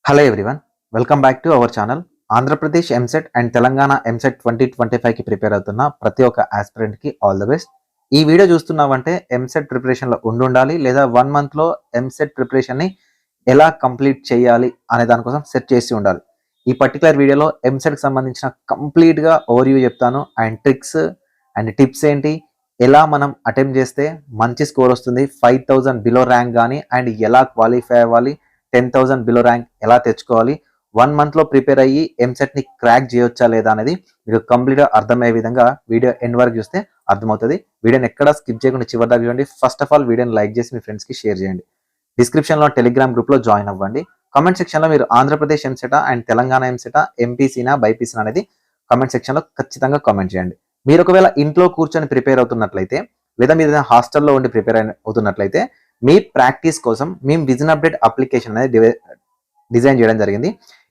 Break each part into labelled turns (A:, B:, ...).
A: Hello everyone, welcome back to our channel. Andhra Pradesh EAMCET and Telangana EAMCET 2025కి prepare అవుతున్న ప్రతి ఒక్క ఆస్పిరెంట్కి ఆల్ ద బెస్ట్. ఈ వీడియో చూస్తున్నావంటే ఎంసెట్ ప్రిపరేషన్లో ఉండాలి, లేదా 1 మంత్లో ఎంసెట్ ప్రిపరేషన్ని ఎలా కంప్లీట్ చేయాలి అనే దానికోసం సెట్ చేసి ఉండాలి. ఈ పర్టికులర్ వీడియోలో ఎంసెట్కి సంబంధించిన కంప్లీట్గా ఓవర్వ్యూ చెప్తాను. అండ్ ట్రిక్స్ అండ్ టిప్స్ ఏంటి, ఎలా మనం అటెంప్ట్ చేస్తే మంచి స్కోర్ వస్తుంది, 5000 బిలో ర్యాంక్ కానీ, అండ్ ఎలా క్వాలిఫై అవ్వాలి, 10,000 బిలో ర్యాంక్ ఎలా తెచ్చుకోవాలి, 1 మంత్లో ప్రిపేర్ అయ్యి ఎంసెట్ని క్రాక్ చేయొచ్చా లేదా అనేది మీకు కంప్లీట్గా అర్థమయ్యే విధంగా వీడియో ఎండ్ వరకు చూస్తే అర్థమవుతుంది. వీడియోని ఎక్కడ స్కిప్ చేయకుండా చివరి దాకా చూడండి. ఫస్ట్ ఆఫ్ ఆల్ వీడియోని లైక్ చేసి మీ ఫ్రెండ్స్కి షేర్ చేయండి. డిస్క్రిప్షన్లో టెలిగ్రామ్ గ్రూప్లో జాయిన్ అవ్వండి. కామెంట్ సెక్షన్లో మీరు ఆంధ్రప్రదేశ్ ఎంసెటా అండ్ తెలంగాణ ఎంసెటా, ఎంపీసీనా బైపీసీనా అనేది కామెంట్ సెక్షన్లో ఖచ్చితంగా కామెంట్ చేయండి. మీరు ఒకవేళ ఇంట్లో కూర్చొని ప్రిపేర్ అవుతున్నట్లయితే, లేదా మీరు హాస్టల్లో ఉండి ప్రిపేర్ అవుతున్నట్లయితే, మీ ప్రాక్టీస్ కోసం మేము విజన్ అప్డేట్ అప్లికేషన్ అనేది డిజైన్ చేయడం జరిగింది.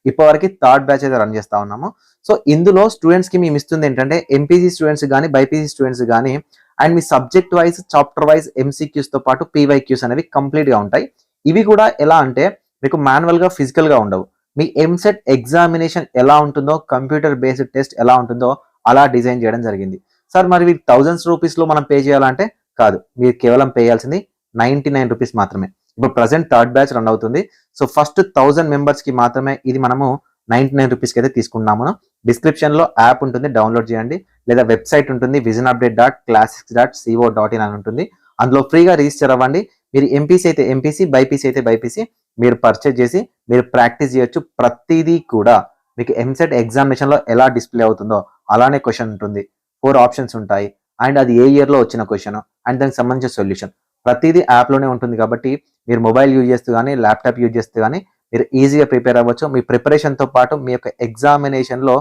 A: ఇప్పటివరకు 3rd బ్యాచ్ అయితే రన్ చేస్తా ఉన్నాము. సో ఇందులో స్టూడెంట్స్కి మేము ఇస్తుంది ఏంటంటే, ఎంపీసీ స్టూడెంట్స్ కానీ బైపీసీ స్టూడెంట్స్ కానీ, అండ్ మీ సబ్జెక్ట్ వైజ్ చాప్టర్ వైజ్ ఎంసీక్యూస్తో పాటు పీవైక్యూస్ అనేవి కంప్లీట్గా ఉంటాయి. ఇవి కూడా ఎలా అంటే మీకు మాన్యువల్గా ఫిజికల్గా ఉండవు. మీ ఎంసెట్ ఎగ్జామినేషన్ ఎలా ఉంటుందో, కంప్యూటర్ బేస్డ్ టెస్ట్ ఎలా ఉంటుందో అలా డిజైన్ చేయడం జరిగింది. సార్ మరి వీటి థౌజండ్స్ రూపీస్లో మనం పే చేయాలంటే కాదు, మీరు కేవలం పే చేయాల్సింది 99 రూపీస్ మాత్రమే. ఇప్పుడు ప్రజెంట్ 3rd బ్యాచ్ రన్ అవుతుంది. సో ఫస్ట్ 1000 మెంబర్స్కి మాత్రమే ఇది మనము 99 రూపీస్కి అయితే తీసుకున్నాము. డిస్క్రిప్షన్లో యాప్ ఉంటుంది, డౌన్లోడ్ చేయండి. లేదా వెబ్సైట్ ఉంటుంది, visionupdate.classics.co.in అని ఉంటుంది. అందులో ఫ్రీగా రిజిస్టర్ అవ్వండి. మీరు ఎంపీసీ అయితే ఎంపీసీ, బైపీసీ అయితే బైపీసీ మీరు పర్చేజ్ చేసి మీరు ప్రాక్టీస్ చేయొచ్చు. ప్రతిదీ కూడా మీకు ఎంసెట్ ఎగ్జామినేషన్లో ఎలా డిస్ప్లే అవుతుందో అలానే క్వశ్చన్ ఉంటుంది. 4 ఆప్షన్స్ ఉంటాయి. అండ్ అది ఏ ఇయర్లో వచ్చిన క్వశ్చన్ అండ్ దానికి సంబంధించిన సొల్యూషన్ ప్రతిదీ యాప్లోనే ఉంటుంది. కాబట్టి మీరు మొబైల్ యూజ్ చేస్తూ కానీ, ల్యాప్టాప్ యూజ్ చేస్తూ కానీ మీరు ఈజీగా ప్రిపేర్ అవ్వచ్చు. మీ ప్రిపరేషన్తో పాటు మీ యొక్క ఎగ్జామినేషన్లో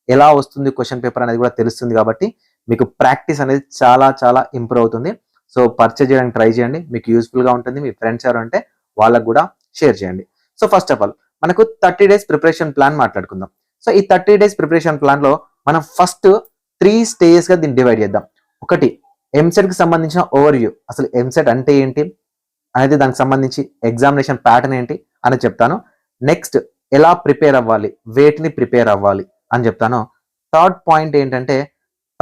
A: ఎలా వస్తుంది క్వశ్చన్ పేపర్ అనేది కూడా తెలుస్తుంది. కాబట్టి మీకు ప్రాక్టీస్ అనేది చాలా చాలా ఇంప్రూవ్ అవుతుంది. సో పర్చేజ్ చేయడానికి ట్రై చేయండి, మీకు యూస్ఫుల్గా ఉంటుంది. మీ ఫ్రెండ్స్ ఎవరు అంటే వాళ్ళకు కూడా షేర్ చేయండి. సో ఫస్ట్ ఆఫ్ ఆల్ మనకు 30 డేస్ ప్రిపరేషన్ ప్లాన్ మాట్లాడుకుందాం. సో ఈ 30 డేస్ ప్రిపరేషన్ ప్లాన్లో మనం ఫస్ట్ 3 స్టేజెస్గా దీన్ని డివైడ్ చేద్దాం. ఒకటి, ఎంసెట్కి సంబంధించిన ఓవర్వ్యూ, అసలు ఎంసెట్ అంటే ఏంటి అనేది, దానికి సంబంధించి ఎగ్జామినేషన్ ప్యాటర్న్ ఏంటి అని చెప్తాను. నెక్స్ట్, ఎలా ప్రిపేర్ అవ్వాలి, వేటిని ప్రిపేర్ అవ్వాలి అని చెప్తాను. 3rd పాయింట్ ఏంటంటే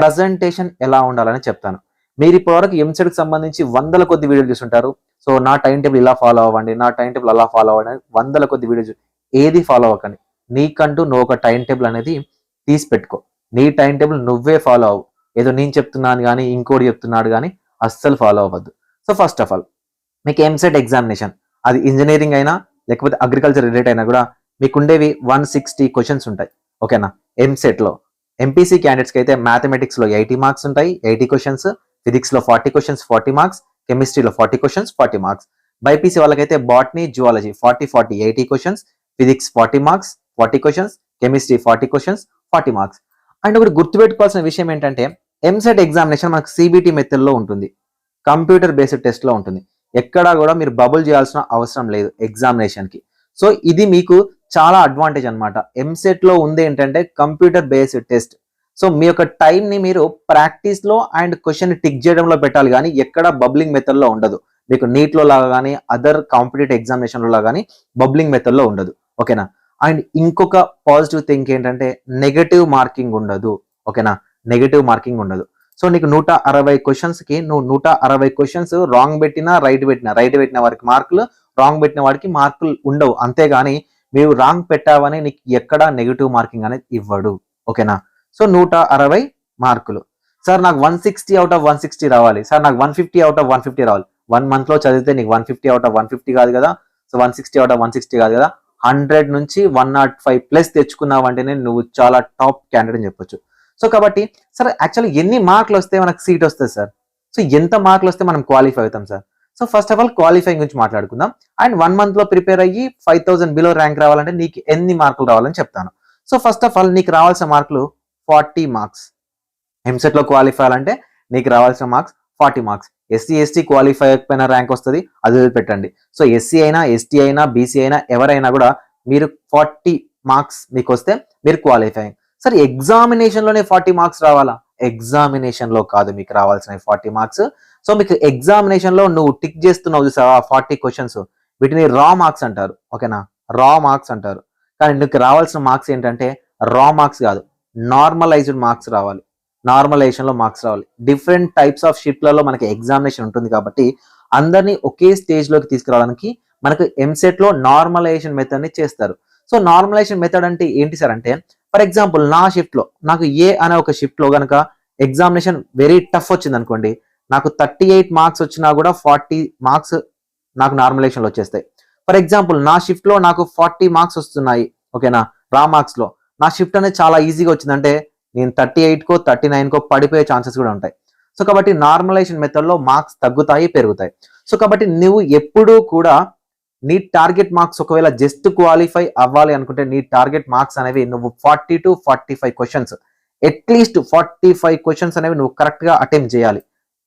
A: ప్రజెంటేషన్ ఎలా ఉండాలని చెప్తాను. మీరు ఇప్పటివరకు ఎంసెట్కి సంబంధించి 100ల కొద్ది వీడియోలు చూస్తుంటారు. సో నా టైం టేబుల్ ఇలా ఫాలో అవ్వండి, నా టైం టేబుల్ అలా ఫాలో అవ్వండి, 100ల కొద్ది వీడియోస్ ఏది ఫాలో అవ్వకండి. నీకంటూ నువ్వు ఒక టైం టేబుల్ అనేది తీసి పెట్టుకో. నీ టైం టేబుల్ నువ్వే ఫాలో అవ్వు. ఏదో నేను చెప్తున్నాను కానీ ఇంకోటి చెప్తున్నాడు కానీ అస్సలు ఫాలో అవ్వద్దు. సో ఫస్ట్ ఆఫ్ ఆల్ మీకు ఎంసెట్ ఎగ్జామినేషన్, అది ఇంజనీరింగ్ అయినా లేకపోతే అగ్రికల్చర్ రిలేట్ అయినా కూడా మీకు ఉండేవి 160 క్వశ్చన్స్ ఉంటాయి. ఓకేనా. ఎంసెట్లో ఎంపీసీ క్యాండిడేట్స్కి అయితే మ్యాథమెటిక్స్లో 80 మార్క్స్ ఉంటాయి, 80 క్వశ్చన్స్, ఫిజిక్స్లో 40 క్వశ్చన్స్ 40 మార్క్స్, కెమిస్ట్రీలో 40 క్వశ్చన్స్ 40 మార్క్స్. బైపీసీ వాళ్ళకైతే botany, zoology 40 80 questions, physics 40 marks 40 questions, chemistry 40 questions 40 marks. And ఒకటి గుర్తుపెట్టుకోవాల్సిన విషయం ఏంటంటే, ఎంసెట్ ఎగ్జామినేషన్ మనకు సిబిటి మెథడ్లో ఉంటుంది, కంప్యూటర్ బేస్డ్ టెస్ట్లో ఉంటుంది. ఎక్కడా కూడా మీరు బబుల్ చేయాల్సిన అవసరం లేదు ఎగ్జామినేషన్కి. సో ఇది మీకు చాలా అడ్వాంటేజ్ అనమాట. ఎంసెట్లో ఉంది ఏంటంటే కంప్యూటర్ బేస్డ్ టెస్ట్. సో మీ యొక్క టైంని మీరు ప్రాక్టీస్లో అండ్ క్వశ్చన్ టిక్ చేయడంలో పెట్టాలి, కానీ ఎక్కడ బబ్లింగ్ మెథడ్లో ఉండదు. మీకు నీట్లో లాగా కానీ అదర్ కాంపిటేటివ్ ఎగ్జామినేషన్లో లాగా కానీ బబ్లింగ్ మెథడ్లో ఉండదు. ఓకేనా. అండ్ ఇంకొక పాజిటివ్ థింగ్ ఏంటంటే నెగటివ్ మార్కింగ్ ఉండదు. ఓకేనా, నెగటివ్ మార్కింగ్ ఉండదు. సో నీకు 160 క్వశ్చన్స్కి నువ్వు 160 క్వశ్చన్స్ రాంగ్ పెట్టినా రైట్ పెట్టిన వారికి మార్కులు, రాంగ్ పెట్టిన వాడికి మార్కులు ఉండవు. అంతేగాని మీరు రాంగ్ పెట్టావని నీకు ఎక్కడా నెగటివ్ మార్కింగ్ అనేది ఇవ్వడు. ఓకేనా. సో 160 మార్కులు. సార్ నాకు 160 అవుట్ ఆఫ్ 160 రావాలి, సార్ నాకు 150 అవుట్ ఆఫ్ 150 రావాలి. 1 మంత్లో చదివితే నీకు 150 అవుట్ ఆఫ్ 150 కాదు కదా. సో 160 అవుట్ ఆఫ్ 160 కాదు కదా, 100 నుంచి 105 ప్లస్ తెచ్చుకున్నావంటేనే నువ్వు చాలా టాప్ క్యాండిడేట్ అని చెప్పొచ్చు. సో కాబట్టి సార్ యాక్చువల్లీ ఎన్ని మార్కులు వస్తే మనకు సీట్ వస్తుంది సార్, సో ఎంత మార్కులు వస్తే మనం క్వాలిఫై అవుతాం sir. So first of all qualifying గురించి మాట్లాడుకుందాం. అండ్ 1 మంత్లో ప్రిపేర్ అయ్యి 5000 బిలో ర్యాంక్ రావాలంటే నీకు ఎన్ని మార్కులు రావాలని చెప్తాను. సో ఫస్ట్ ఆఫ్ ఆల్ నీకు రావాల్సిన మార్కులు 40 మార్క్స్. ఎంసెట్లో క్వాలిఫై అవ్వాలంటే నీకు రావాల్సిన marks 40 marks. SC ST qualify అయిపోయిన ర్యాంక్ వస్తుంది, అది వదిలిపెట్టండి. సో ఎస్సీ అయినా ఎస్టీ అయినా బీసీ అయినా ఎవరైనా కూడా మీరు 40 మార్క్స్ మీకు వస్తే మీరు క్వాలిఫైయింగ్. సరే ఎగ్జామినేషన్లోనే 40 మార్క్స్ రావాలా? ఎగ్జామినేషన్లో కాదు మీకు రావాల్సిన 40 మార్క్స్. సో మీకు ఎగ్జామినేషన్లో నువ్వు టిక్ చేస్తున్నావు చూసావా 40 క్వశ్చన్స్, వీటిని రా మార్క్స్ అంటారు. ఓకేనా, రా మార్క్స్ అంటారు. కానీ నీకు రావాల్సిన మార్క్స్ ఏంటంటే రా మార్క్స్ కాదు, నార్మలైజ్డ్ మార్క్స్ రావాలి. నార్మలైజేషన్లో మార్క్స్ రావాలి. డిఫరెంట్ టైప్స్ ఆఫ్ షిఫ్ట్లలో మనకి ఎగ్జామినేషన్ ఉంటుంది కాబట్టి అందరినీ ఒకే స్టేజ్లోకి తీసుకురావడానికి మనకు ఎంసెట్లో నార్మలైజేషన్ మెథడ్ని చేస్తారు. సో నార్మలైజేషన్ మెథడ్ అంటే ఏంటి సార్ అంటే, ఫర్ ఎగ్జాంపుల్ నా షిఫ్ట్లో నాకు ఏ అనే ఒక షిఫ్ట్లో కనుక ఎగ్జామినేషన్ వెరీ టఫ్ వచ్చింది అనుకోండి, నాకు 38 మార్క్స్ వచ్చినా కూడా 40 మార్క్స్ నాకు నార్మలైజేషన్లో వచ్చేస్తాయి. ఫర్ ఎగ్జాంపుల్ నా షిఫ్ట్లో నాకు 40 మార్క్స్ వస్తున్నాయి, ఓకేనా, రా మార్క్స్లో నా షిఫ్ట్ అనేది చాలా ఈజీగా వచ్చిందంటే నేను 38కో 39కో పడిపోయే ఛాన్సెస్ కూడా ఉంటాయి. సో కాబట్టి నార్మలైజేషన్ మెథడ్లో మార్క్స్ తగ్గుతాయి, పెరుగుతాయి. సో కాబట్టి నువ్వు ఎప్పుడూ కూడా నీ టార్గెట్ మార్క్స్ ఒకవేళ జస్ట్ క్వాలిఫై అవ్వాలి అనుకుంటే నీ టార్గెట్ మార్క్స్ అనేవి నువ్వు 40 to 45 క్వశ్చన్స్, అట్లీస్ట్ 45 క్వశ్చన్స్ అనేవి నువ్వు కరెక్ట్గా అటెంప్ట్ చేయాలి.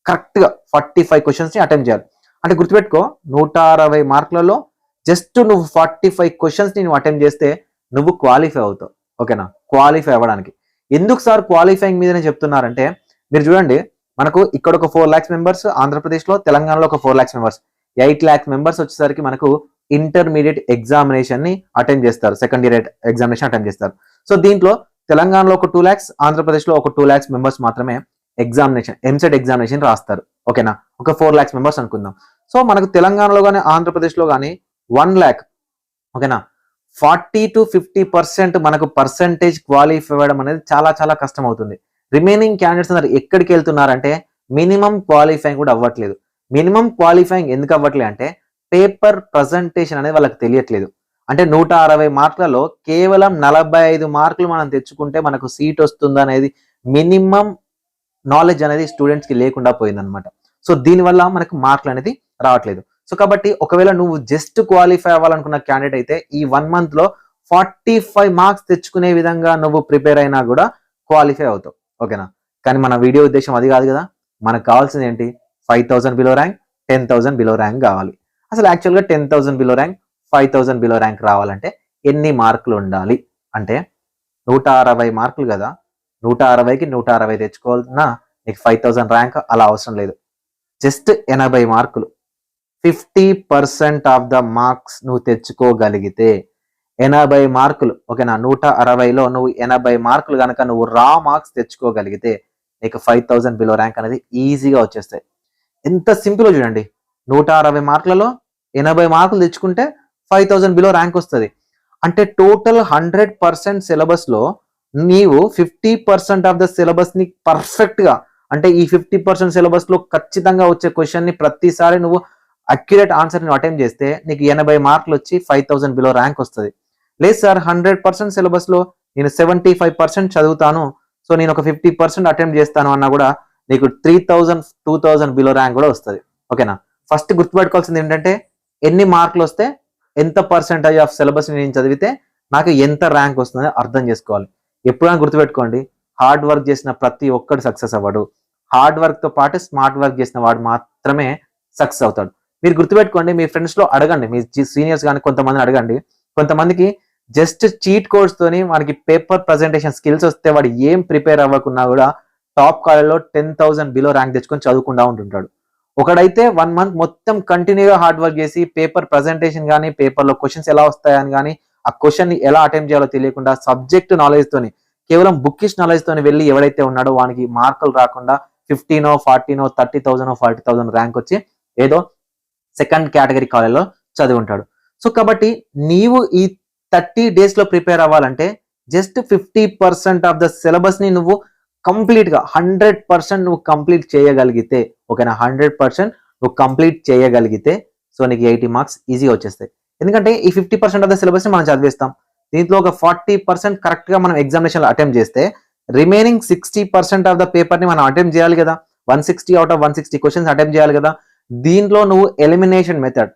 A: కరెక్ట్గా 45 క్వశ్చన్స్ని అటెంప్ట్ చేయాలి. అంటే గుర్తుపెట్టుకో, 160 మార్కులలో జస్ట్ నువ్వు 45 క్వశ్చన్స్ని నువ్వు అటెంప్ట్ చేస్తే నువ్వు క్వాలిఫై అవుతావు, ఓకేనా. క్వాలిఫై అవ్వడానికి ఎందుకు సార్ క్వాలిఫైయింగ్ మీదనే చెప్తున్నారంటే, మీరు చూడండి, మనకు ఇక్కడ ఒక 4 lakhs మెంబర్స్ ఆంధ్రప్రదేశ్లో, తెలంగాణలో ఒక 4 lakhs మెంబర్స్, 8 lakhs మెంబర్స్ వచ్చేసరికి మనకు ఇంటర్మీడియట్ ఎగ్జామినేషన్ ని అటెంప్ట్ చేస్తారు, సెకండ్ ఇయర్ ఎగ్జామినేషన్ అటెంప్ట్ చేస్తారు. సో దీంట్లో తెలంగాణలో ఒక 2 lakhs, ఆంధ్రప్రదేశ్లో ఒక 2 lakhs మెంబర్స్ మాత్రమే ఎగ్జామినేషన్, ఎంసెట్ ఎగ్జామినేషన్ రాస్తారు, ఓకేనా. ఒక 4 lakhs మెంబర్స్ అనుకుందాం. సో మనకు తెలంగాణలో కానీ ఆంధ్రప్రదేశ్లో కానీ 1 lakh, ఓకేనా, 40 to 50% మనకు పర్సెంటేజ్ క్వాలిఫై అవ్వడం అనేది చాలా చాలా కష్టం అవుతుంది. రిమైనింగ్ క్యాండిడేట్స్ అందరు ఎక్కడికి వెళ్తున్నారంటే మినిమం క్వాలిఫైయింగ్ కూడా అవ్వట్లేదు. మినిమం క్వాలిఫైయింగ్ ఎందుకు అవ్వట్లేదు అంటే పేపర్ ప్రజెంటేషన్ అనేది వాళ్ళకి తెలియట్లేదు. అంటే 160 మార్కులలో కేవలం 45 మార్కులు మనం తెచ్చుకుంటే మనకు సీట్ వస్తుంది అనేది మినిమం నాలెడ్జ్ అనేది స్టూడెంట్స్కి లేకుండా పోయిందనమాట. సో దీనివల్ల మనకు మార్కులు అనేది రావట్లేదు. సో కాబట్టి ఒకవేళ నువ్వు జస్ట్ క్వాలిఫై అవ్వాలనుకున్న క్యాండిడేట్ అయితే ఈ 1 month లో 45 మార్క్స్ తెచ్చుకునే విధంగా నువ్వు ప్రిపేర్ అయినా కూడా క్వాలిఫై అవుతావు, ఓకేనా. కానీ మన వీడియో ఉద్దేశం అది కాదు కదా. మనకు కావాల్సింది ఏంటి? 5000 బిలో ర్యాంక్, 10,000 బిలో ర్యాంక్ కావాలి. అసలు యాక్చువల్గా 10,000 బిలో ర్యాంక్, 5,000 బిలో ర్యాంక్ రావాలంటే ఎన్ని మార్కులు ఉండాలి అంటే 160 మార్కులు కదా. 160కి 160 తెచ్చుకోవాలన్నా నీకు 5,000 ర్యాంక్ అలా అవసరం లేదు. జస్ట్ 80 మార్కులు, 50% ఆఫ్ ద మార్క్స్ నువ్వు తెచ్చుకోగలిగితే 80 మార్కులు, ఓకేనా. 160లో నువ్వు 80 మార్కులు కనుక నువ్వు రా మార్క్స్ తెచ్చుకోగలిగితే నీకు 5,000 బిలో ర్యాంక్ అనేది ఈజీగా వచ్చేస్తాయి. ఎంత సింపుల్ చూడండి. 160 మార్కులలో 80 మార్కులు తెచ్చుకుంటే 5,000 బిలో ర్యాంక్ వస్తుంది. అంటే టోటల్ 100% సిలబస్లో నీవు 50% ఆఫ్ ద సిలబస్ని పర్ఫెక్ట్గా, అంటే ఈ 50% సిలబస్లో ఖచ్చితంగా వచ్చే క్వశ్చన్ని ప్రతిసారి నువ్వు అక్యురేట్ ఆన్సర్ని అటెంప్ట్ చేస్తే నీకు 80 మార్కులు వచ్చి 5,000 బిలో ర్యాంక్ వస్తుంది. లేదు సార్, 100% సిలబస్లో నేను 75% చదువుతాను, సో నేను ఒక 50% అటెంప్ట్ చేస్తాను అన్నా కూడా నీకు 3,000, 2,000 బిలో ర్యాంక్ కూడా వస్తుంది, ఓకేనా. ఫస్ట్ గుర్తుపెట్టుకోవాల్సింది ఏంటంటే ఎన్ని మార్కులు వస్తే ఎంత పర్సెంటేజ్ ఆఫ్ సిలబస్ నేను చదివితే నాకు ఎంత ర్యాంక్ వస్తుందని అర్థం చేసుకోవాలి. ఎప్పుడైనా గుర్తుపెట్టుకోండి, హార్డ్ వర్క్ చేసిన ప్రతి ఒక్కడు సక్సెస్ అవ్వడు. హార్డ్ వర్క్తో పాటు స్మార్ట్ వర్క్ చేసిన వాడు మాత్రమే సక్సెస్ అవుతాడు. మీరు గుర్తుపెట్టుకోండి, మీ ఫ్రెండ్స్లో అడగండి, మీ సీనియర్స్ కానీ కొంతమందిని అడగండి. కొంతమందికి జస్ట్ చీట్ కోడ్స్ తోని మనకి పేపర్ ప్రజెంటేషన్ స్కిల్స్ వస్తే వాడు ఏం ప్రిపేర్ అవ్వకున్నా కూడా టాప్ కాలేజ్లో 10,000 బిలో ర్యాంక్ తెచ్చుకొని చదువుకుంటా ఉంటుంటాడు. ఒకడైతే 1 month మొత్తం కంటిన్యూగా హార్డ్ వర్క్ చేసి పేపర్ ప్రజెంటేషన్ కానీ, పేపర్లో క్వశ్చన్స్ ఎలా వస్తాయని కానీ, ఆ క్వశ్చన్ ని ఎలా అటెంప్ట్ చేయాలో తెలియకుండా సబ్జెక్ట్ నాలెడ్జ్ తోని, కేవలం బుక్కిష్ నాలెడ్జ్ తోని వెళ్ళి ఎవడైతే ఉన్నాడో వానికి మార్కులు రాకుండా 15, 40, 30,000, 40,000 ర్యాంక్ వచ్చి ఏదో సెకండ్ కేటగిరీ కాలేజ్లో చదివి ఉంటాడు. సో కాబట్టి నీవు ఈ 30 days లో ప్రిపేర్ అవ్వాలంటే జస్ట్ 50% ఆఫ్ ద సిలబస్ ని నువ్వు కంప్లీట్ గా 100% నువ్వు కంప్లీట్ చేయగలిగితే, ఓకేనా, 100% నువ్వు కంప్లీట్ చేయగలిగితే సో నీకు 80 మార్క్స్ ఈజీగా వచ్చేస్తాయి. ఎందుకంటే ఈ 50% ఆఫ్ ద సిలబస్ ని మనం చదివేస్తాం. దీంట్లో ఒక 40% కరెక్ట్ గా మనం ఎగ్జామినేషన్ లో అటెంప్ట్ చేస్తే రిమైనింగ్ 60% ఆఫ్ ద పేపర్ ని మనం అటెంప్ట్ చేయాలి కదా. 160 out of 160 క్వశ్చన్స్ అటెంప్ట్ చేయాలి కదా. దీంట్లో నువ్వు ఎలిమినేషన్ మెథడ్,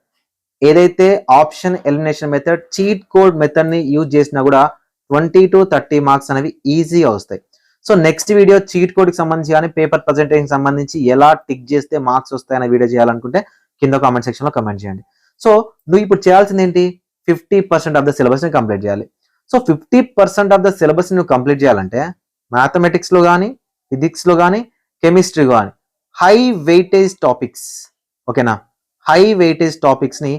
A: ఏదైతే option elimination method, cheat code method ని యూజ్ చేసినా కూడా 20 to 30 మార్క్స్ అనేవి ఈజీగా వస్తాయి. So next video cheat code కి సంబంధించి కానీ పేపర్ ప్రజెంటేషన్ సంబంధించి ఎలా టిక్ చేస్తే మార్క్స్ వస్తాయనే వీడియో చేయాలనుకుంటే కింద కామెంట్ సెక్షన్ లో కమెంట్ చేయండి. సో నువ్వు ఇప్పుడు చేయాల్సింది ఏంటి? 50% ఆఫ్ ద సిలబస్ ని కంప్లీట్ చేయాలి. సో 50% ఆఫ్ ద సిలబస్ నువ్వు కంప్లీట్ చేయాలంటే మ్యాథమెటిక్స్ లో కానీ, ఫిజిక్స్ లో కానీ, కెమిస్ట్రీ కానీ హై వెయిటేజ్ టాపిక్స్, ఓకేనా, హై వెయిటేజ్ టాపిక్స్ ని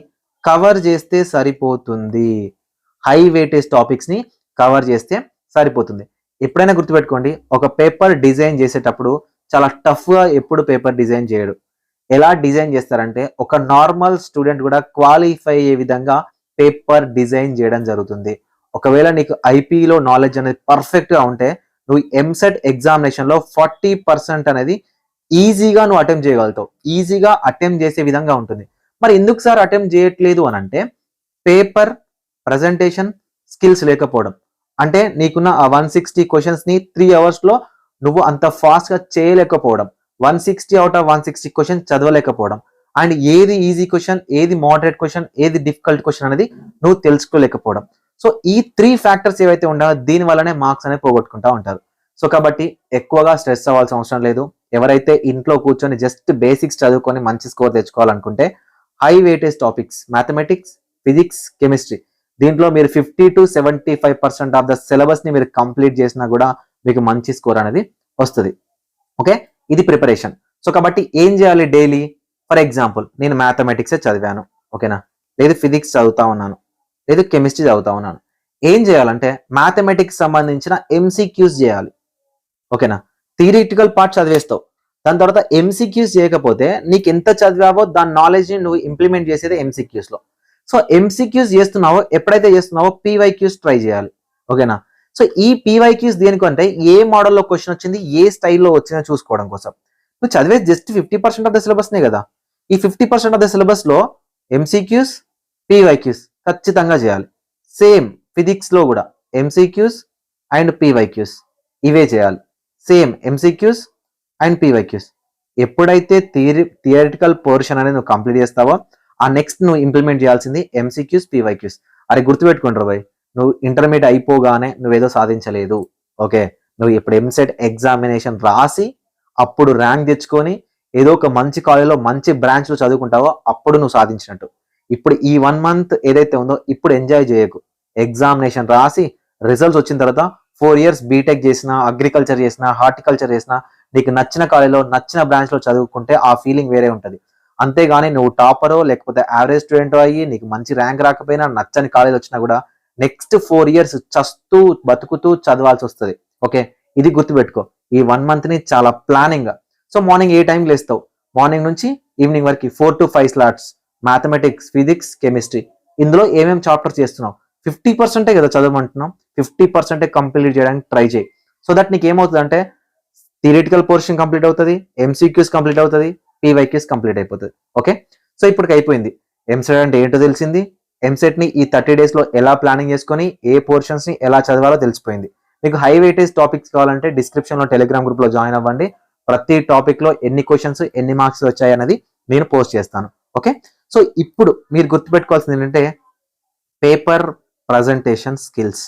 A: కవర్ చేస్తే సరిపోతుంది. హై వెయిటేజ్ టాపిక్స్ ని కవర్ చేస్తే సరిపోతుంది. ఎప్పుడైనా గుర్తుపెట్టుకోండి, ఒక పేపర్ డిజైన్ చేసేటప్పుడు చాలా టఫ్ గా ఎప్పుడు పేపర్ డిజైన్ చేయడు. ఎలా డిజైన్ చేస్తారంటే ఒక నార్మల్ స్టూడెంట్ కూడా క్వాలిఫై అయ్యే విధంగా పేపర్ డిజైన్ చేయడం జరుగుతుంది. ఒకవేళ నీకు ఐపీలో నాలెడ్జ్ అనేది పర్ఫెక్ట్ గా ఉంటే నువ్వు ఎంసెట్ ఎగ్జామినేషన్ లో 40% అనేది ఈజీగా నువ్వు అటెంప్ట్ చేయగలుగుతావు. ఈజీగా అటెంప్ట్ చేసే విధంగా ఉంటుంది. మరి ఎందుకు సార్ అటెంప్ట్ చేయట్లేదు అని అంటే పేపర్ ప్రజెంటేషన్ స్కిల్స్ లేకపోవడం. అంటే నీకున్న ఆ 160 క్వశ్చన్స్ ని 3 hours లో నువ్వు అంత ఫాస్ట్ గా చేయలేకపోవడం, 160 out of 160 క్వశ్చన్ చదవలేకపోవడం, అండ్ ఏది ఈజీ క్వశ్చన్, ఏది మోడరేట్ క్వశ్చన్, ఏది డిఫికల్ట్ క్వశ్చన్ అనేది నువ్వు తెలుసుకోలేకపోవడం. సో ఈ 3 ఫ్యాక్టర్స్ ఏవైతే ఉన్నాయో దీని వల్లనే మార్క్స్ అనేవి పోగొట్టుకుంటా ఉంటారు. సో కాబట్టి ఎక్కువగా స్ట్రెస్ అవ్వాల్సిన అవసరం లేదు. ఎవరైతే ఇంట్లో కూర్చొని జస్ట్ బేసిక్స్ చదువుకొని మంచి స్కోర్ తెచ్చుకోవాలనుకుంటే high weightage topics mathematics, physics, chemistry దీంట్లో మీరు 50 to 75% ఆఫ్ ద సిలబస్ ని మీరు కంప్లీట్ చేసినా కూడా మీకు మంచి స్కోర్ అనేది వస్తుంది. ఓకే, ఇది ప్రిపరేషన్. సో కాబట్టి ఏం చేయాలి డైలీ? ఫర్ ఎగ్జాంపుల్ నేను మ్యాథమెటిక్స్ చదివాను, ఓకేనా, లేదు ఫిజిక్స్ చదువుతా ఉన్నాను, లేదు కెమిస్ట్రీ చదువుతా ఉన్నాను. ఏం చేయాలంటే మ్యాథమెటిక్స్ సంబంధించిన ఎంసీక్యూస్ చేయాలి. ఓకేనా, థియరిటికల్ పార్ట్ చదివేస్తావు, దాని తర్వాత ఎంసీక్యూస్ చేయకపోతే నీకు ఎంత చదివావో దాని నాలెడ్జ్ ని నువ్వు ఇంప్లిమెంట్ చేసేది ఎంసీక్యూస్ లో. సో ఎంసీక్యూస్ చేస్తున్నావో ఎప్పుడైతే చేస్తున్నావో పీవైక్యూస్ ట్రై చేయాలి. ఓకేనా, సో ఈ పీవైక్యూస్ దేనికంటే ఏ మోడల్లో క్వశ్చన్ వచ్చింది, ఏ స్టైల్లో వచ్చిందో చూసుకోవడం కోసం. నువ్వు చదివేది జస్ట్ 50% ఆఫ్ ద సిలబస్నే కదా. ఈ 50% ఆఫ్ ద సిలబస్ లో ఎంసీక్యూస్, పీవైక్యూస్ ఖచ్చితంగా చేయాలి. సేమ్ ఫిజిక్స్ లో కూడా ఎంసీక్యూస్ అండ్ పీవైక్యూస్ ఇవే చేయాలి. Same MCQs and PYQs. ఎప్పుడైతే థియరిటికల్ పోర్షన్ అనేది నువ్వు కంప్లీట్ చేస్తావో ఆ నెక్స్ట్ నువ్వు ఇంప్లిమెంట్ చేయాల్సింది ఎంసీక్యూస్, పీవైక్యూస్. అరే గుర్తుపెట్టుకుంటారు బాయ్, నువ్వు ఇంటర్మీడియట్ అయిపోగానే నువ్వేదో సాధించలేదు. ఓకే, నువ్వు ఇప్పుడు ఎంసెట్ ఎగ్జామినేషన్ రాసి అప్పుడు ర్యాంక్ తెచ్చుకొని ఏదో ఒక మంచి కాలేజ్లో మంచి బ్రాంచ్లో చదువుకుంటావో అప్పుడు నువ్వు సాధించినట్టు. ఇప్పుడు ఈ 1 month ఏదైతే ఉందో ఇప్పుడు ఎంజాయ్ చేయకు. ఎగ్జామినేషన్ రాసి రిజల్ట్స్ వచ్చిన తర్వాత 4 years బీటెక్ చేసినా, అగ్రికల్చర్ చేసినా, హార్టికల్చర్ చేసినా, నీకు నచ్చిన కాలేజ్లో నచ్చిన బ్రాంచ్లో చదువుకుంటే ఆ ఫీలింగ్ వేరే ఉంటుంది. అంతేగాని నువ్వు టాపరో లేకపోతే యావరేజ్ స్టూడెంటో అయ్యి నీకు మంచి ర్యాంక్ రాకపోయినా నచ్చని కాలేజ్ వచ్చినా కూడా నెక్స్ట్ 4 years చస్తూ బతుకుతూ చదవాల్సి వస్తుంది. ఓకే, ఇది గుర్తుపెట్టుకో. ఈ 1 month ని చాలా ప్లానింగ్ గా. సో మార్నింగ్ ఏ టైంకి లేస్తావు? మార్నింగ్ నుంచి ఈవినింగ్ వరకు 4 to 5 slots mathematics, physics, chemistry. ఇందులో ఏమేమి చాప్టర్స్ చేస్తున్నావు? 50% కదా చదవమంటున్నాం, 50% కంప్లీట్ చేయడానికి ట్రై చేయి. సో దట్ నీకు ఏమవుతుంది అంటే థియరిటికల్ పోర్షన్ కంప్లీట్ అవుతుంది, ఎంసీక్యూస్ కంప్లీట్ అవుతుంది, పీవైక్యూస్ కంప్లీట్ అయిపోతుంది. ఓకే, సో ఇప్పటికి అయిపోయింది. ఎంసెట్ అంటే ఏంటో తెలిసింది. ఎంసెట్ ని ఈ 30 days లో ఎలా ప్లానింగ్ చేసుకొని ఏ పోర్షన్స్ ని ఎలా చదవాలో తెలిసిపోయింది. మీకు హై వెయిటేజ్ టాపిక్స్ కావాలంటే డిస్క్రిప్షన్ లో టెలిగ్రామ్ గ్రూప్ లో జాయిన్ అవ్వండి. ప్రతి టాపిక్ లో ఎన్ని క్వశ్చన్స్, ఎన్ని మార్క్స్ వచ్చాయి అనేది నేను పోస్ట్ చేస్తాను. ఓకే, సో ఇప్పుడు మీరు గుర్తుపెట్టుకోవాల్సింది ఏంటంటే paper presentation skills.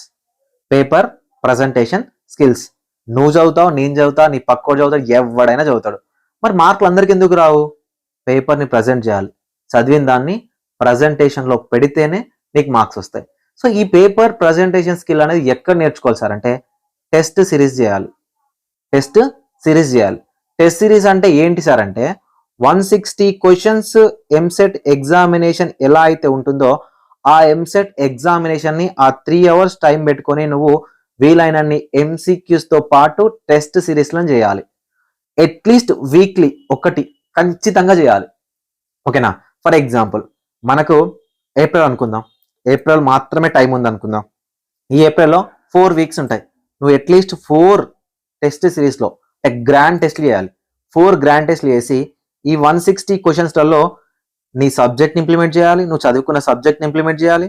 A: Paper presentation skills నువ్వు చదువుతావు, నేను చదువుతా, నీ పక్కోడు చదువుతాడు, ఎవడైనా చదువుతాడు. మరి మార్కులు అందరికి ఎందుకు రావు? పేపర్ని ప్రజెంట్ చేయాలి. చదివిన దాన్ని ప్రజెంటేషన్ లో పెడితేనే నీకు మార్క్స్ వస్తాయి. సో ఈ పేపర్ ప్రజెంటేషన్ స్కిల్ అనేది ఎక్కడ నేర్చుకోవాలి సార్ అంటే టెస్ట్ సిరీస్ చేయాలి. టెస్ట్ సిరీస్ చేయాలి. టెస్ట్ సిరీస్ అంటే ఏంటి సార్ అంటే 160 క్వశ్చన్స్ ఎంసెట్ ఎగ్జామినేషన్ ఎలా అయితే ఉంటుందో ఆ ఎంసెట్ ఎగ్జామినేషన్ ని ఆ 3 hours టైం పెట్టుకొని నువ్వు వీలైనన్ని ఎంసీక్యూస్ తో పాటు టెస్ట్ సిరీస్ లను చేయాలి. అట్లీస్ట్ వీక్లీ ఒకటి ఖచ్చితంగా చేయాలి. ఓకేనా, ఫర్ ఎగ్జాంపుల్ మనకు ఏప్రిల్ అనుకుందాం, ఏప్రిల్ మాత్రమే టైం ఉంది అనుకుందాం. ఈ ఏప్రిల్లో 4 weeks ఉంటాయి. నువ్వు అట్లీస్ట్ 4 టెస్ట్ సిరీస్లో గ్రాండ్ టెస్ట్లు చేయాలి. 4 గ్రాండ్ టెస్ట్లు చేసి ఈ 160 క్వశ్చన్స్లలో నీ సబ్జెక్ట్ని ఇంప్లిమెంట్ చేయాలి, నువ్వు చదువుకున్న సబ్జెక్ట్ని ఇంప్లిమెంట్ చేయాలి,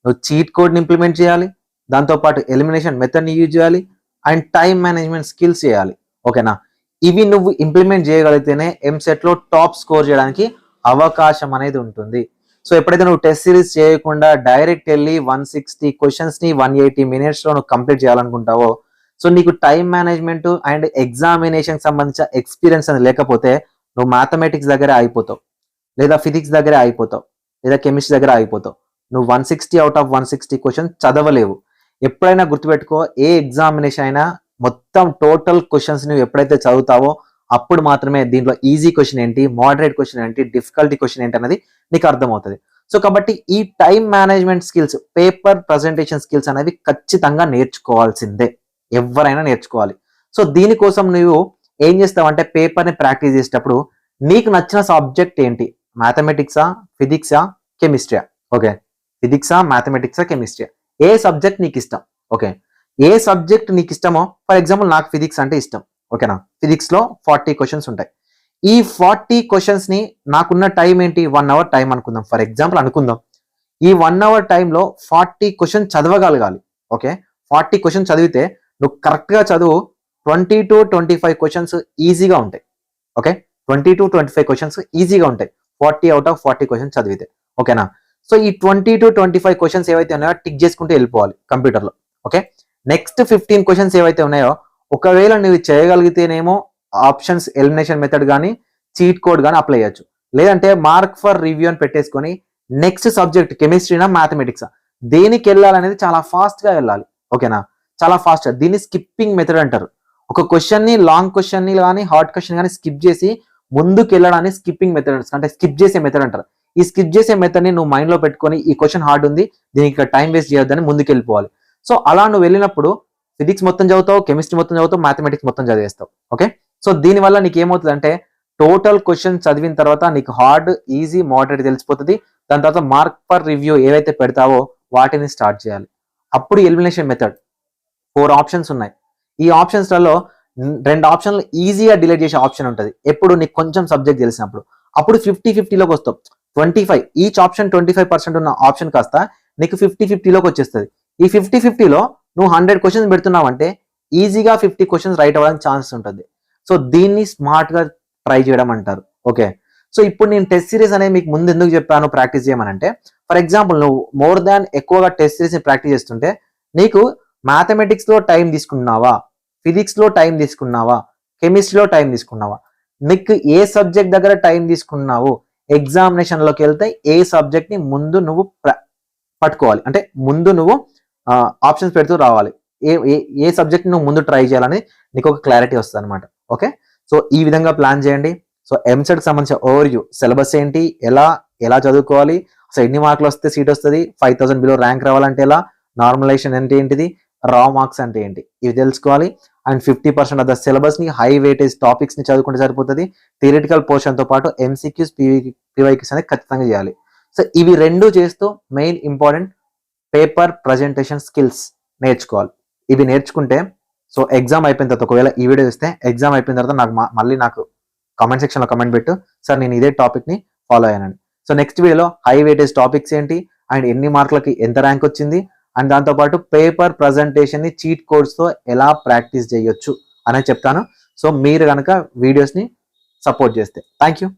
A: నువ్వు చీట్ కోడ్ని ఇంప్లిమెంట్ చేయాలి, దాంతోపాటు ఎలిమినేషన్ మెథడ్ని యూజ్ చేయాలి అండ్ టైం మేనేజ్మెంట్ స్కిల్స్ చేయాలి. ఓకేనా, ఇవి నువ్వు ఇంప్లిమెంట్ చేయగలిగితేనే ఎంసెట్లో టాప్ స్కోర్ చేయడానికి అవకాశం అనేది ఉంటుంది. సో ఎప్పుడైతే నువ్వు టెస్ట్ సిరీస్ చేయకుండా డైరెక్ట్ వెళ్ళి 160 క్వశ్చన్స్ని 180 minutesలో నువ్వు కంప్లీట్ చేయాలనుకుంటావో సో నీకు టైం మేనేజ్మెంట్ అండ్ ఎగ్జామినేషన్ సంబంధించిన ఎక్స్పీరియన్స్ అనేది లేకపోతే నువ్వు మ్యాథమెటిక్స్ దగ్గరే అయిపోతావు, లేదా ఫిజిక్స్ దగ్గరే అయిపోతావు, లేదా కెమిస్ట్రీ దగ్గర అయిపోతావు. నువ్వు 160 out of 160 క్వశ్చన్స్ చదవలేవు. ఎప్పుడైనా గుర్తుపెట్టుకో, ఏ ఎగ్జామినేషన్ అయినా మొత్తం టోటల్ క్వశ్చన్స్ నువ్వు ఎప్పుడైతే చదువుతావో అప్పుడు మాత్రమే దీంట్లో ఈజీ క్వశ్చన్ ఏంటి, మోడరేట్ క్వశ్చన్ ఏంటి, డిఫికల్టీ క్వశ్చన్ ఏంటి అనేది నీకు అర్థమవుతుంది. సో కాబట్టి ఈ time management skills, paper presentation skills అనేవి ఖచ్చితంగా నేర్చుకోవాల్సిందే, ఎవరైనా నేర్చుకోవాలి. సో దీనికోసం నువ్వు ఏం చేస్తావంటే పేపర్ని ప్రాక్టీస్ చేసేటప్పుడు నీకు నచ్చిన సబ్జెక్ట్ ఏంటి, మ్యాథమెటిక్సా, ఫిజిక్సా, కెమిస్ట్రీయా, ఓకే, ఫిజిక్సా, మ్యాథమెటిక్సా, కెమిస్ట్రీయా, ఏ సబ్జెక్ట్ నీకు ఇష్టం, ఓకే, ఏ సబ్జెక్ట్ నీకు ఇష్టమో, ఫర్ ఎగ్జాంపుల్ నాకు ఫిజిక్స్ అంటే ఇష్టం, ఓకేనా, ఫిజిక్స్ లో 40 క్వశ్చన్స్ ఉంటాయి. ఈ 40 క్వశ్చన్స్ ని నాకున్న టైం ఏంటి, 1 అవర్ టైం అనుకుందాం, ఫర్ ఎగ్జాంపుల్ అనుకుందాం. ఈ 1 అవర్ టైంలో 40 క్వశ్చన్ చదవగలగాలి, ఓకే. 40 క్వశ్చన్ చదివితే నువ్వు కరెక్ట్ గా చదువు, 20 to 25 క్వశ్చన్స్ ఈజీగా ఉంటాయి, ఓకే, 20 to 25 క్వశ్చన్స్ ఈజీగా ఉంటాయి 40 out of 40 క్వశ్చన్స్ చదివితే, ఓకేనా. సో ఈ 20 to 25 క్వశ్చన్స్ ఏవైతే ఉన్నాయో టిక్ చేసుకుంటూ వెళ్ళిపోవాలి కంప్యూటర్లో, ఓకే. నెక్స్ట్ 15 క్వశ్చన్స్ ఏవైతే ఉన్నాయో ఒకవేళ నువ్వు చేయగలిగితేనేమో ఆప్షన్స్ ఎలిమినేషన్ మెథడ్ కానీ చీట్ కోడ్ కానీ అప్లై చేయొచ్చు, లేదంటే మార్క్ ఫర్ రివ్యూ అని పెట్టేసుకొని నెక్స్ట్ సబ్జెక్ట్ కెమిస్ట్రీనా మ్యాథమెటిక్సా దేనికి వెళ్ళాలనేది చాలా ఫాస్ట్ గా వెళ్ళాలి, ఓకేనా, చాలా ఫాస్ట్. దీన్ని స్కిప్పింగ్ మెథడ్ అంటారు. ఒక క్వశ్చన్ ని, లాంగ్ క్వశ్చన్ ని కానీ హార్డ్ క్వశ్చన్ కానీ స్కిప్ చేసి ముందుకు వెళ్ళడాన్ని స్కిప్పింగ్ మెథడ్ అంటే స్కిప్ చేసే మెథడ్ అంటారు. ఈ స్కిప్ చేసే మెథడ్ ని నువ్వు మైండ్ లో పెట్టుకొని ఈ క్వశ్చన్ హార్డ్ ఉంది, దీనికి టైం వేస్ట్ చేయొద్దని ముందుకు వెళ్ళిపోవాలి. సో అలా నువ్వు వెళ్ళినప్పుడు ఫిజిక్స్ మొత్తం చదువుతావు, కెమిస్ట్రీ మొత్తం చదువుతావు, మ్యాథమెటిక్స్ మొత్తం చదివేస్తావు, ఓకే. సో దీనివల్ల నీకు ఏమవుతుంది అంటే టోటల్ క్వశ్చన్ చదివిన తర్వాత నీకు హార్డ్, ఈజీ, మోడరేట్ తెలిసిపోతుంది. దాని తర్వాత మార్క్ ఫర్ రివ్యూ ఏవైతే పెడతావో వాటిని స్టార్ట్ చేయాలి. అప్పుడు ఎలిమినేషన్ మెథడ్ 4 ఆప్షన్స్ ఉన్నాయి. ఈ ఆప్షన్స్లలో 2 ఆప్షన్లు ఈజీగా డిలీట్ చేసే ఆప్షన్ ఉంటుంది ఎప్పుడు నీకు కొంచెం సబ్జెక్ట్ తెలిసినప్పుడు. అప్పుడు 50-50లోకి వస్తావు. 25 ఈచ్ ఆప్షన్ 25% ఉన్న ఆప్షన్ కాస్త నీకు 50-50లోకి వచ్చేస్తుంది. ఈ 50-50లో నువ్వు 100 క్వశ్చన్స్ పెడుతున్నావంటే ఈజీగా 50 క్వశ్చన్స్ రైట్ అవ్వడానికి ఛాన్సెస్ ఉంటుంది. సో దీన్ని స్మార్ట్ గా ట్రై చేయడం అంటారు, ఓకే. సో ఇప్పుడు నేను టెస్ట్ సిరీస్ అనేది మీకు ముందు ఎందుకు చెప్పాను ప్రాక్టీస్ చేయమనంటే, ఫర్ ఎగ్జాంపుల్ నువ్వు మోర్ దాన్ ఎక్కువగా టెస్ట్ సిరీస్ ని ప్రాక్టీస్ చేస్తుంటే నీకు మ్యాథమెటిక్స్ లో టైం తీసుకున్నావా, ఫిజిక్స్ లో టైం తీసుకున్నావా, కెమిస్ట్రీలో టైం తీసుకున్నావా, నీకు ఏ సబ్జెక్ట్ దగ్గర టైం తీసుకున్నావు, ఎగ్జామినేషన్ లోకి వెళ్తే ఏ సబ్జెక్ట్ ని ముందు నువ్వు పట్టుకోవాలి, అంటే ముందు నువ్వు ఆప్షన్స్ పెడుతూ రావాలి, ఏ ఏ సబ్జెక్ట్ నువ్వు ముందు ట్రై చేయాలని నీకు ఒక క్లారిటీ వస్తుంది అనమాట, ఓకే. సో ఈ విధంగా ప్లాన్ చేయండి. సో ఎంసెట్ సంబంధించిన ఓవర్వ్యూ, సిలబస్ ఏంటి, ఎలా చదువుకోవాలి, అసలు ఎన్ని మార్కులు వస్తే సీట్ వస్తుంది, 5000 బిలో ర్యాంక్ రావాలంటే ఎలా, నార్మలైజేషన్ అంటే ఏంటిది, రా మార్క్స్ అంటే ఏంటి, ఇవి తెలుసుకోవాలి. అండ్ 50% ఆఫ్ ద సిలబస్ ని హై వెయిటేజ్ టాపిక్స్ ని చదువుకుంటే సరిపోతుంది. థియరిటికల్ పోర్షన్ తో పాటు ఎంసీక్యూస్, పీవైక్యూస్ అనేది ఖచ్చితంగా చేయాలి. సో ఇవి 2 చేస్తూ main important paper presentation skills నేర్చుకోవాలి. ఇవి నేర్చుకుంటే సో ఎగ్జామ్ అయిపోయిన తర్వాత ఒకవేళ ఈ వీడియో చూస్తే ఎగ్జామ్ అయిపోయిన తర్వాత మళ్ళీ నాకు కామెంట్ సెక్షన్ లో కమెంట్ పెట్టు, సార్ నేను ఇదే టాపిక్ ని ఫాలో అయ్యానండి. సో నెక్స్ట్ వీడియోలో హై వెయిటేజ్ టాపిక్స్ ఏంటి అండ్ ఎన్ని మార్కులకి ఎంత ర్యాంక్ వచ్చింది అండ్ దాంతోపాటు పేపర్ ప్రజెంటేషన్ ని చీట్ కోడ్స్ తో ఎలా ప్రాక్టీస్ చేయొచ్చు అనేది చెప్తాను. సో మీరు కనుక వీడియోస్ ని సపోర్ట్ చేస్తే థ్యాంక్ యూ.